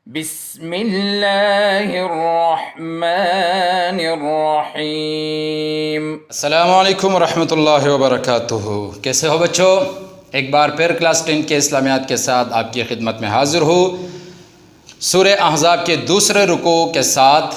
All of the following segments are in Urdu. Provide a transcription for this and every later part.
بسم اللہ الرحمن الرحیم۔ السلام علیکم ورحمۃ اللہ وبرکاتہ۔ کیسے ہو بچوں؟ ایک بار پھر کلاس 10 کے اسلامیات کے ساتھ آپ کی خدمت میں حاضر ہوں سورہ احزاب کے دوسرے رکوع کے ساتھ۔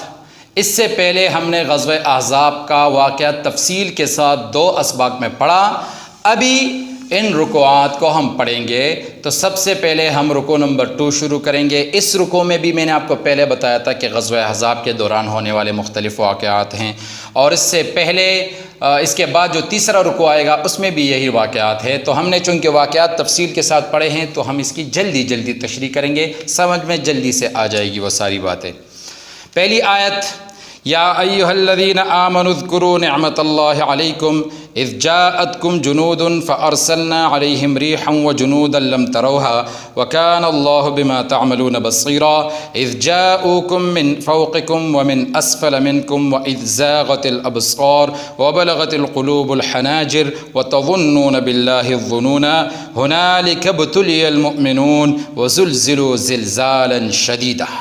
اس سے پہلے ہم نے غزوہ احزاب کا واقعہ تفصیل کے ساتھ 2 اسباق میں پڑھا۔ ابھی ان رکوعات کو ہم پڑھیں گے، تو سب سے پہلے ہم رکوع نمبر 2 شروع کریں گے۔ اس رکوع میں بھی میں نے آپ کو پہلے بتایا تھا کہ غزوہ احزاب کے دوران ہونے والے مختلف واقعات ہیں، اور اس سے پہلے اس کے بعد جو تیسرا رکوع آئے گا اس میں بھی یہی واقعات ہے۔ تو ہم نے چونکہ واقعات تفصیل کے ساتھ پڑھے ہیں تو ہم اس کی جلدی تشریح کریں گے، سمجھ میں جلدی سے آ جائے گی وہ ساری باتیں۔ پہلی آیت، یا ایھا الذین آمنوا اذکروا نعمت اللہ علیکم اذ جاءتکم جنود فارسلنا علیہم ریحا وجنودا لم تروها وکان اللہ بما تعملون بصیرا اذ جاءوکم من فوقکم ومن اسفل منکم واذ زاغت الابصار وبلغت القلوب الحناجر وتظنون باللہ الظنونا هنالک ابتلی المؤمنون وزلزلوا زلزالا شدیدا۔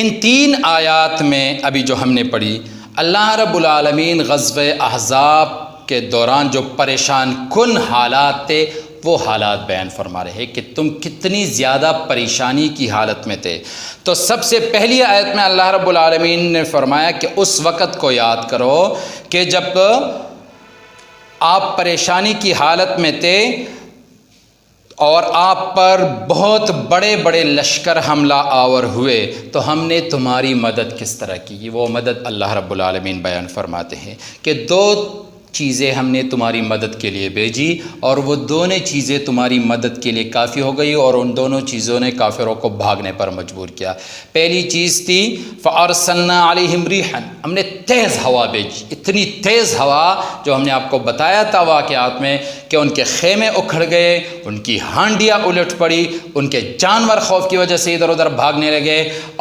ان 3 آیات میں ابھی جو ہم نے پڑھی، اللہ رب العالمین غزوہ احزاب کے دوران جو پریشان کن حالات تھے وہ حالات بیان فرما رہے ہیں کہ تم کتنی زیادہ پریشانی کی حالت میں تھے۔ تو سب سے پہلی آیت میں اللہ رب العالمین نے فرمایا کہ اس وقت کو یاد کرو کہ جب آپ پریشانی کی حالت میں تھے اور آپ پر بہت بڑے بڑے لشکر حملہ آور ہوئے، تو ہم نے تمہاری مدد کس طرح کی۔ وہ مدد اللہ رب العالمین بیان فرماتے ہیں کہ 2 چیزیں ہم نے تمہاری مدد کے لیے بھیجی، اور وہ دونوں چیزیں تمہاری مدد کے لیے کافی ہو گئی، اور ان دونوں چیزوں نے کافروں کو بھاگنے پر مجبور کیا۔ پہلی چیز تھی فارسلنا علیہم ریحا، ہم نے تیز ہوا بھیجی، اتنی تیز ہوا جو ہم نے آپ کو بتایا تھا واقعات میں کہ ان کے خیمے اکھڑ گئے، ان کی ہانڈیاں الٹ پڑی، ان کے جانور خوف کی وجہ سے ادھر ادھر بھاگنے لگے،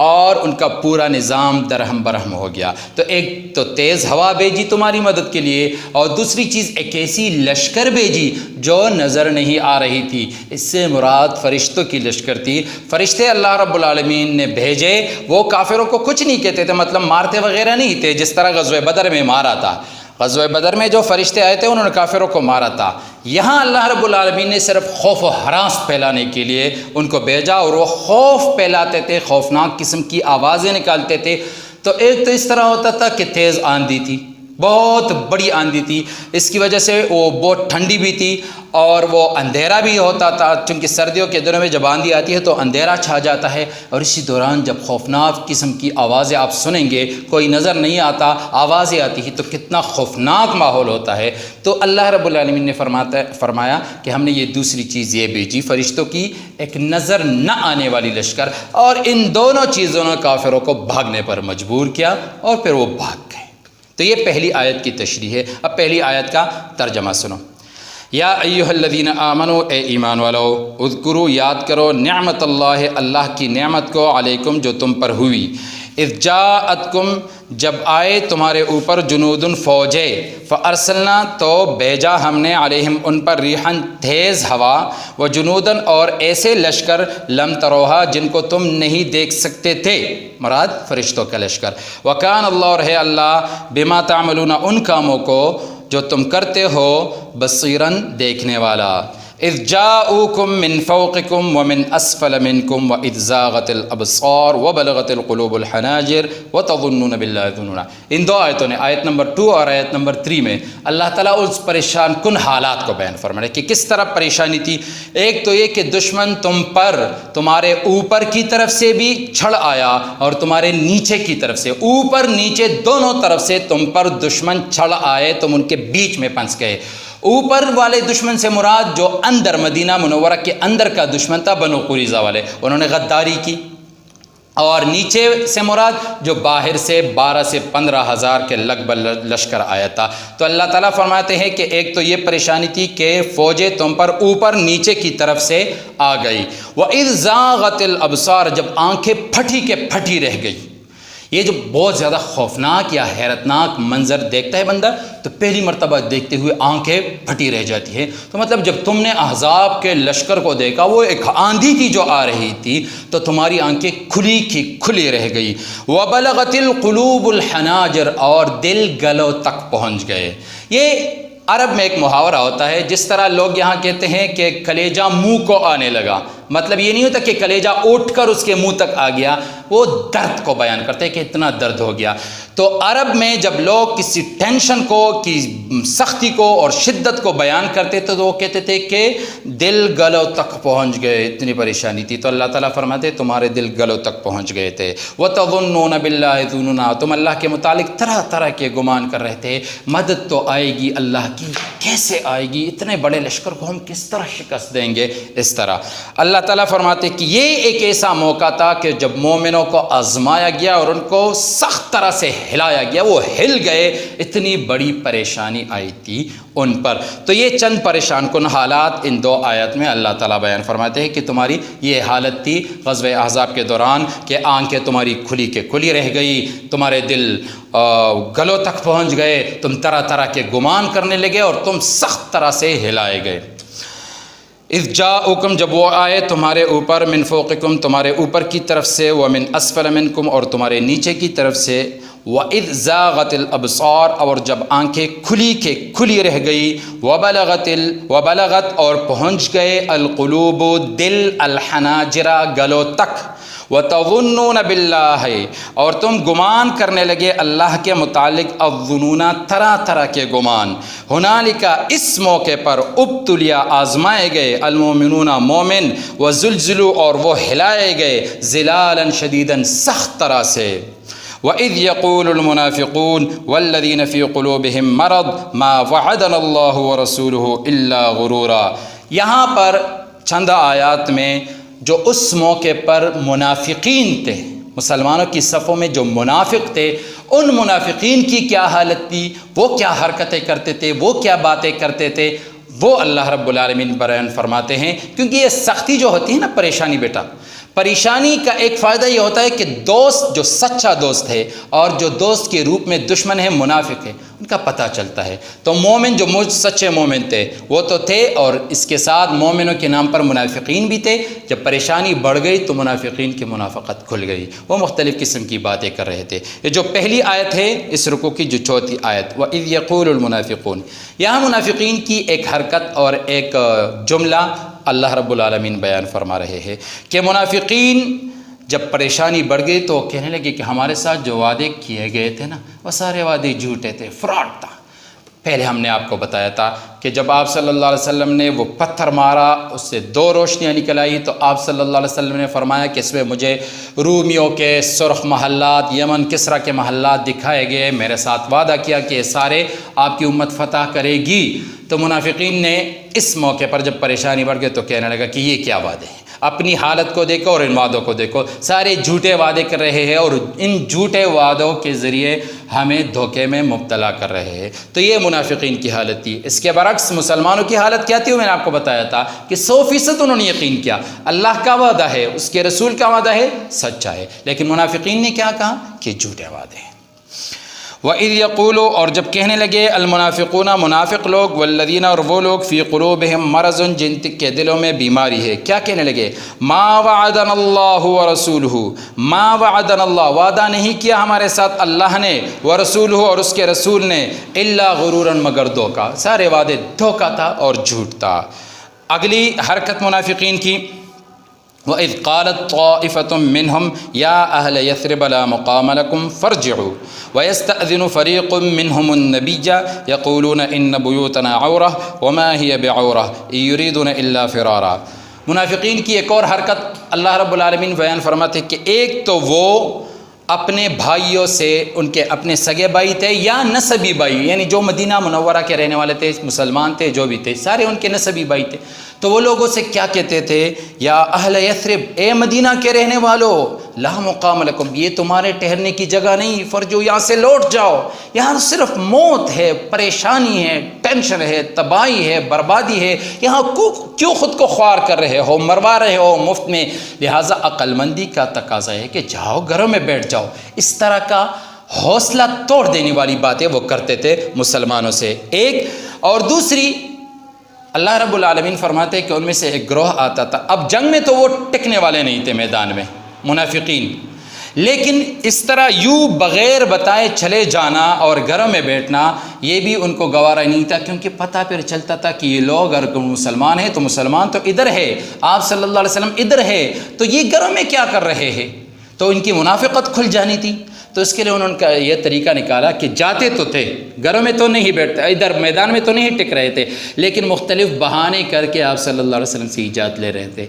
اور ان کا پورا نظام درہم برہم ہو گیا۔ تو ایک تو تیز ہوا بھیجی تمہاری مدد کے لیے، اور دوسری چیز ایک ایسی لشکر بھیجی جو نظر نہیں آ رہی تھی۔ اس سے مراد فرشتوں کی لشکر تھی۔ فرشتے اللہ رب العالمین نے بھیجے، وہ کافروں کو کچھ نہیں کہتے تھے، مطلب مارتے وغیرہ نہیں تھے جس طرح غزوہ بدر میں مارا تھا۔ غزوہ بدر میں جو فرشتے آئے تھے انہوں نے کافروں کو مارا تھا۔ یہاں اللہ رب العالمین نے صرف خوف و ہراس پھیلانے کے لیے ان کو بھیجا، اور وہ خوف پھیلاتے تھے، خوفناک قسم کی آوازیں نکالتے تھے۔ تو ایک تو اس طرح ہوتا تھا کہ تیز آندھی تھی، بہت بڑی آندھی تھی، اس کی وجہ سے وہ بہت ٹھنڈی بھی تھی، اور وہ اندھیرا بھی ہوتا تھا، چونکہ سردیوں کے دنوں میں جب آندھی آتی ہے تو اندھیرا چھا جاتا ہے، اور اسی دوران جب خوفناک قسم کی آوازیں آپ سنیں گے، کوئی نظر نہیں آتا، آوازیں آتی ہیں تو کتنا خوفناک ماحول ہوتا ہے۔ تو اللہ رب العالمین نے فرمایا کہ ہم نے یہ دوسری چیز یہ بھیجی، فرشتوں کی ایک نظر نہ آنے والی لشکر، اور ان دونوں چیزوں نے کافروں کو بھاگنے پر مجبور کیا، اور پھر وہ بھاگ گئے۔ تو یہ پہلی آیت کی تشریح ہے۔ اب پہلی آیت کا ترجمہ سنو۔ یا ایھا الذین آمنوا، اے ایمان والو، اذکروا یاد کرو نعمت اللہ، اللہ کی نعمت کو، علیکم جو تم پر ہوئی، اذ جاءتکم جب آئے تمہارے اوپر، جنودن فوجے، فارسلنا تو بھیجا ہم نے، علیہم ان پر، ریحاً تیز ہوا، و جنودن اور ایسے لشکر، لم تروہا جن کو تم نہیں دیکھ سکتے تھے، مراد فرشتوں کا لشکر، وکان اللہ اور ہے اللہ، بما تعملون ان کاموں کو جو تم کرتے ہو، بصیراً دیکھنے والا۔ اذ جاءوکم من فوقکم ومن اسفل منکم واذ زاغت الابصار وبلغت القلوب الحناجر وتظنون باللہ الظنونا۔ ان 2 آیتوں نے، آیت نمبر 2 اور آیت نمبر 3 میں اللہ تعالیٰ اس پریشان کن حالات کو بیان فرما رہے کہ کس طرح پریشانی تھی۔ ایک تو یہ کہ دشمن تم پر، تمہارے اوپر کی طرف سے بھی چھڑ آیا، اور تمہارے نیچے کی طرف سے، اوپر نیچے دونوں طرف سے تم پر دشمن چھڑ آئے، تم ان کے بیچ میں پھنس گئے۔ اوپر والے دشمن سے مراد جو اندر مدینہ منورہ کے اندر کا دشمن تھا، بنو قریظہ والے، انہوں نے غداری کی، اور نیچے سے مراد جو باہر سے 12 سے 15 ہزار کے لگ بھگ لشکر آیا تھا۔ تو اللہ تعالیٰ فرماتے ہیں کہ ایک تو یہ پریشانی تھی کہ فوجیں تم پر اوپر نیچے کی طرف سے آ گئی، وَإِذْ زَاغَتِ الْأَبْصَارُ جب آنکھیں پھٹی کے پھٹی رہ گئی۔ یہ جو بہت زیادہ خوفناک یا حیرتناک منظر دیکھتا ہے بندہ تو پہلی مرتبہ دیکھتے ہوئے آنکھیں پھٹی رہ جاتی ہے۔ تو مطلب جب تم نے احزاب کے لشکر کو دیکھا، وہ ایک آندھی تھی جو آ رہی تھی، تو تمہاری آنکھیں کھلی کی کھلی رہ گئی۔ وَبَلَغَتِ الْقُلُوبُ الْحَنَاجِرَ، اور دل گلوں تک پہنچ گئے۔ یہ عرب میں ایک محاورہ ہوتا ہے، جس طرح لوگ یہاں کہتے ہیں کہ کلیجہ منہ کو آنے لگا، مطلب یہ نہیں ہوتا کہ کلیجہ اٹھ کر اس کے منہ تک آ گیا، وہ درد کو بیان کرتے ہیں کہ اتنا درد ہو گیا۔ تو عرب میں جب لوگ کسی ٹینشن کو، کی سختی کو اور شدت کو بیان کرتے تھے تو وہ کہتے تھے کہ دل گلوں تک پہنچ گئے، اتنی پریشانی تھی۔ تو اللہ تعالیٰ فرماتے تمہارے دل گلوں تک پہنچ گئے تھے۔ وَتَظُنُّونَ بِاللَّهِ ظُنُونَا، تم اللہ کے متعلق طرح طرح کے گمان کر رہے تھے، مدد تو آئے گی اللہ کی، کیسے آئے گی؟ اتنے بڑے لشکر کو ہم کس طرح شکست دیں گے؟ اس طرح اللہ تعالیٰ فرماتے کہ یہ ایک ایسا موقع تھا کہ جب مومنوں کو آزمایا گیا اور ان کو سخت طرح سے ہلایا گیا، وہ ہل گئے، اتنی بڑی پریشانی آئی تھی ان پر۔ تو یہ چند پریشان کن حالات ان دو آیت میں اللہ تعالیٰ بیان فرماتے ہیں کہ تمہاری یہ حالت تھی غزوہ احزاب کے دوران کہ آنکھیں تمہاری کھلی کے کھلی رہ گئی، تمہارے دل گلوں تک پہنچ گئے، تم طرح طرح کے گمان کرنے لگے اور تم سخت طرح سے ہلائے گئے۔ اذ جاءکم، جب وہ آئے تمہارے اوپر، من فوقکم، تمہارے اوپر کی طرف سے، ومن اسفل منکم، اور تمہارے نیچے کی طرف سے، وَإِذْ زَاغَتِ الْأَبْصَارُ، اور جب آنکھیں کھلی کے کھلی رہ گئی، وَبَلَغَتْ، اور پہنچ گئے، الْقُلُوبُ، دل، الْحَنَاجِرَ، گلوں تک، وَتَظُنُّونَ بِاللَّهِ، اور تم گمان کرنے لگے اللہ کے متعلق، الظُّنُونَ، طرح طرح کے گمان۔ ہُنَالِکَ، اس موقع پر، ابتلیا، آزمائے گئے، المؤمنون، مومن، وزلزلوا، اور وہ ہلائے گئے، زلالا شدیدا، سخت طرح سے۔ وَإِذْ يَقُولُ الْمُنَافِقُونَ وَالَّذِينَ فِي قُلُوبِهِم مَّرَضٌ مَّا وَعَدَنَا اللَّهُ وَرَسُولُهُ إِلَّا غُرُورًا۔ یہاں پر چند آیات میں جو اس موقع پر منافقین تھے، مسلمانوں کی صفوں میں جو منافق تھے، ان منافقین کی کیا حالت تھی، وہ کیا حرکتیں کرتے تھے، وہ کیا باتیں کرتے تھے، وہ اللہ رب العالمین بیان فرماتے ہیں۔ کیونکہ یہ سختی جو ہوتی ہے نا، پریشانی بیٹا، پریشانی کا ایک فائدہ یہ ہوتا ہے کہ دوست جو سچا دوست ہے اور جو دوست کے روپ میں دشمن ہے، منافق ہے، ان کا پتہ چلتا ہے۔ تو مومن جو سچے مومن تھے وہ تو تھے، اور اس کے ساتھ مومنوں کے نام پر منافقین بھی تھے۔ جب پریشانی بڑھ گئی تو منافقین کی منافقت کھل گئی، وہ مختلف قسم کی باتیں کر رہے تھے۔ یہ جو پہلی آیت ہے اس رکوع کی، جو چوتھی آیت، وَإِذْ يَقُولُ الْمُنَافِقُونَ، یہاں منافقین کی ایک حرکت اور ایک جملہ اللہ رب العالمین بیان فرما رہے ہیں کہ منافقین جب پریشانی بڑھ گئی تو کہنے لگے کہ ہمارے ساتھ جو وعدے کیے گئے تھے نا، وہ سارے وعدے جھوٹے تھے، فراڈ تھا۔ پہلے ہم نے آپ کو بتایا تھا کہ جب آپ صلی اللہ علیہ وسلم نے وہ پتھر مارا، اس سے دو روشنیاں نکل آئی، تو آپ صلی اللہ علیہ وسلم نے فرمایا کہ اس میں مجھے رومیوں کے سرخ محلات، یمن کسرا کے محلات دکھائے گئے، میرے ساتھ وعدہ کیا کہ یہ سارے آپ کی امت فتح کرے گی۔ تو منافقین نے اس موقع پر جب پریشانی بڑھ گئی تو کہنے لگا کہ یہ کیا وعدے ہیں، اپنی حالت کو دیکھو اور ان وعدوں کو دیکھو، سارے جھوٹے وعدے کر رہے ہیں اور ان جھوٹے وعدوں کے ذریعے ہمیں دھوکے میں مبتلا کر رہے ہیں۔ تو یہ منافقین کی حالت تھی۔ اس کے برعکس مسلمانوں کی حالت کیا تھی، وہ میں نے آپ کو بتایا تھا کہ 100% انہوں نے یقین کیا، اللہ کا وعدہ ہے، اس کے رسول کا وعدہ ہے، سچا ہے، لیکن منافقین نے کیا کہا کہ جھوٹے وعدے ہیں۔ وَإِذْ يَقُولُ، اور جب کہنے لگے، المنافقون، منافق لوگ، والذین، اور وہ لوگ، فی قلوبہم مرض، جن کے دلوں میں بیماری ہے، کیا کہنے لگے، ما وعدنا اللہ ورسولہ، ما وعدنا اللہ، وعدہ نہیں کیا ہمارے ساتھ اللہ نے، ورسولہ، اور اس کے رسول نے، الا غرورا، مگر دھوکا، سارے وعدے دھوکا تھا اور جھوٹ تھا۔ اگلی حرکت منافقین کی، وَإِذْ قَالَتْ طَائِفَةٌ مِّنْهُمْ يَا أَهْلَ يَثْرِبَ لَا مُقَامَ لَكُمْ فَارْجِعُوا وَيَسْتَأْذِنُ فَرِيقٌ مِّنْهُمُ النَّبِيَّ يَقُولُونَ إِنَّ بُيُوتَنَا عَوْرَةٌ وَمَا هِيَ بِعَوْرَةٍ إِن يُرِيدُونَ إِلَّا فِرَارًا۔ منافقین کی ایک اور حرکت اللہ رب العالمین بیان فرماتے کہ ایک تو وہ اپنے بھائیوں سے، ان کے اپنے سگے بھائی تھے یا نسبی بھائی، یعنی جو مدینہ منورہ کے رہنے والے تھے، مسلمان تھے، جو بھی تھے، سارے ان کے نسبی بھائی تھے، تو وہ لوگوں سے کیا کہتے تھے؟ یا اہل یثرب، اے مدینہ کے رہنے والو، لا مقام لکم، یہ تمہارے ٹھہرنے کی جگہ نہیں، فرجو، یہاں سے لوٹ جاؤ، یہاں صرف موت ہے، پریشانی ہے، ٹینشن ہے، تباہی ہے، بربادی ہے، یہاں کیوں خود کو خوار کر رہے ہو، مروا رہے ہو مفت میں؟ لہٰذا عقل مندی کا تقاضا ہے کہ جاؤ گھروں میں بیٹھ جاؤ۔ اس طرح کا حوصلہ توڑ دینے والی باتیں وہ کرتے تھے مسلمانوں سے، ایک۔ اور دوسری، اللہ رب العالمین فرماتے ہیں کہ ان میں سے ایک گروہ آتا تھا، اب جنگ میں تو وہ ٹکنے والے نہیں تھے میدان میں، منافقین، لیکن اس طرح یوں بغیر بتائے چلے جانا اور گھروں میں بیٹھنا یہ بھی ان کو گوارا نہیں تھا، کیونکہ پتہ پھر چلتا تھا کہ یہ لوگ اگر مسلمان ہیں تو مسلمان تو ادھر ہے، آپ صلی اللہ علیہ وسلم ادھر ہے، تو یہ گھروں میں کیا کر رہے ہیں؟ تو ان کی منافقت کھل جانی تھی۔ تو اس کے لیے انہوں نے یہ طریقہ نکالا کہ جاتے تو تھے، گھروں میں تو نہیں بیٹھتے، ادھر میدان میں تو نہیں ٹک رہے تھے، لیکن مختلف بہانے کر کے آپ صلی اللہ علیہ وسلم سے اجازت لے رہے تھے۔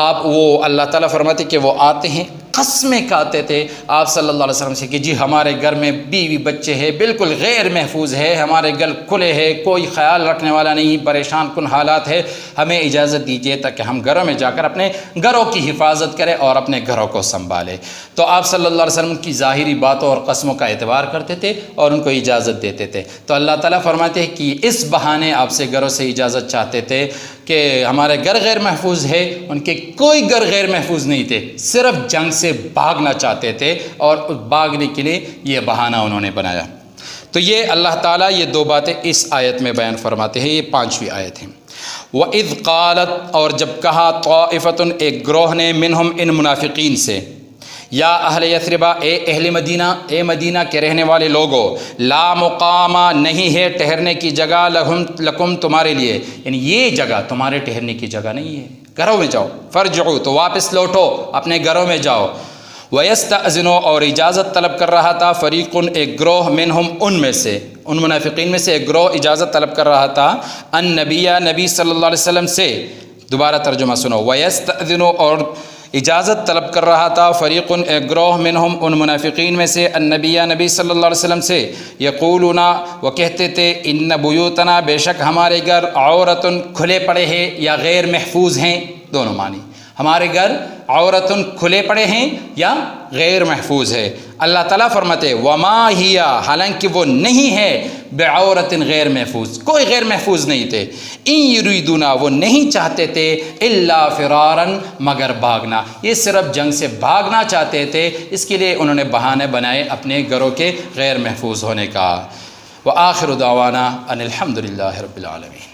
آپ وہ اللہ تعالیٰ فرماتے کہ وہ آتے ہیں، قسمیں کھاتے تھے آپ صلی اللہ علیہ وسلم سے کہ جی ہمارے گھر میں بیوی بچے ہیں، بالکل غیر محفوظ ہے، ہمارے گھر کھلے ہیں، کوئی خیال رکھنے والا نہیں، پریشان کن حالات ہے، ہمیں اجازت دیجیے تاکہ ہم گھروں میں جا کر اپنے گھروں کی حفاظت کریں اور اپنے گھروں کو سنبھالیں۔ تو آپ صلی اللہ علیہ وسلم کی ظاہری باتوں اور قسموں کا اعتبار کرتے تھے اور ان کو اجازت دیتے تھے۔ تو اللہ تعالیٰ فرماتے ہیں کہ اس بہانے آپ سے گھروں سے اجازت چاہتے تھے کہ ہمارے گھر غیر محفوظ ہے، ان کے کوئی گھر غیر محفوظ نہیں تھے، صرف جنگ سے بھاگنا چاہتے تھے اور بھاگنے کے لیے یہ بہانہ انہوں نے بنایا۔ تو یہ اللہ تعالیٰ یہ دو باتیں اس آیت میں بیان فرماتے ہیں، یہ 5ویں آیت ہے۔ وَإِذْ قَالَتْ، اور جب کہا، طَائِفَةٌ، ایک گروہ نے، منہم، ان منافقین سے، یا اہل یثربہ، اے اہل مدینہ، اے مدینہ کے رہنے والے لوگوں، لا مقامہ، نہیں ہے ٹھہرنے کی جگہ، لکم، تمہارے لیے، یعنی یہ جگہ تمہارے ٹھہرنے کی جگہ نہیں ہے، گھروں میں جاؤ، فرجعوا، تو واپس لوٹو، اپنے گھروں میں جاؤ۔ وَيَسْتَأْذِنُوا، اور اجازت طلب کر رہا تھا، فریقٌ، ایک گروہ، منہم، ان میں سے، ان منافقین میں سے ایک گروہ اجازت طلب کر رہا تھا، النبی، نبی صلی اللہ علیہ وسلم سے۔ دوبارہ ترجمہ سنو، وَيَسْتَأْذِنُوا، اور اجازت طلب کر رہا تھا، فریقٌ، ایک گروہ، منہم، ان منافقین میں سے، النبی، نبی صلی اللہ علیہ وسلم سے، یقولون، وہ کہتے تھے، ان بیوتنا، بے شک ہمارے گھر، عورتن، کھلے پڑے ہیں، یا غیر محفوظ ہیں، دونوں معنی، ہمارے گھر عورتن، کھلے پڑے ہیں یا غیر محفوظ ہے۔ اللہ تعالیٰ فرماتے، وما ہی، حالانکہ وہ نہیں ہے، بعورتن، غیر محفوظ، کوئی غیر محفوظ نہیں تھے، ان یریدون، وہ نہیں چاہتے تھے، الا فرارن، مگر بھاگنا، یہ صرف جنگ سے بھاگنا چاہتے تھے، اس کے لیے انہوں نے بہانے بنائے اپنے گھروں کے غیر محفوظ ہونے کا۔ وآخر دعوانا ان الحمد للہ رب العالمین۔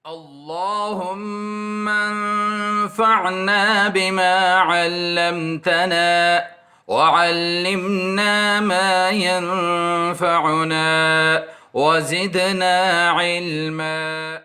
اللهم انفعنا بما علمتنا وعلمنا ما ينفعنا وزدنا علما۔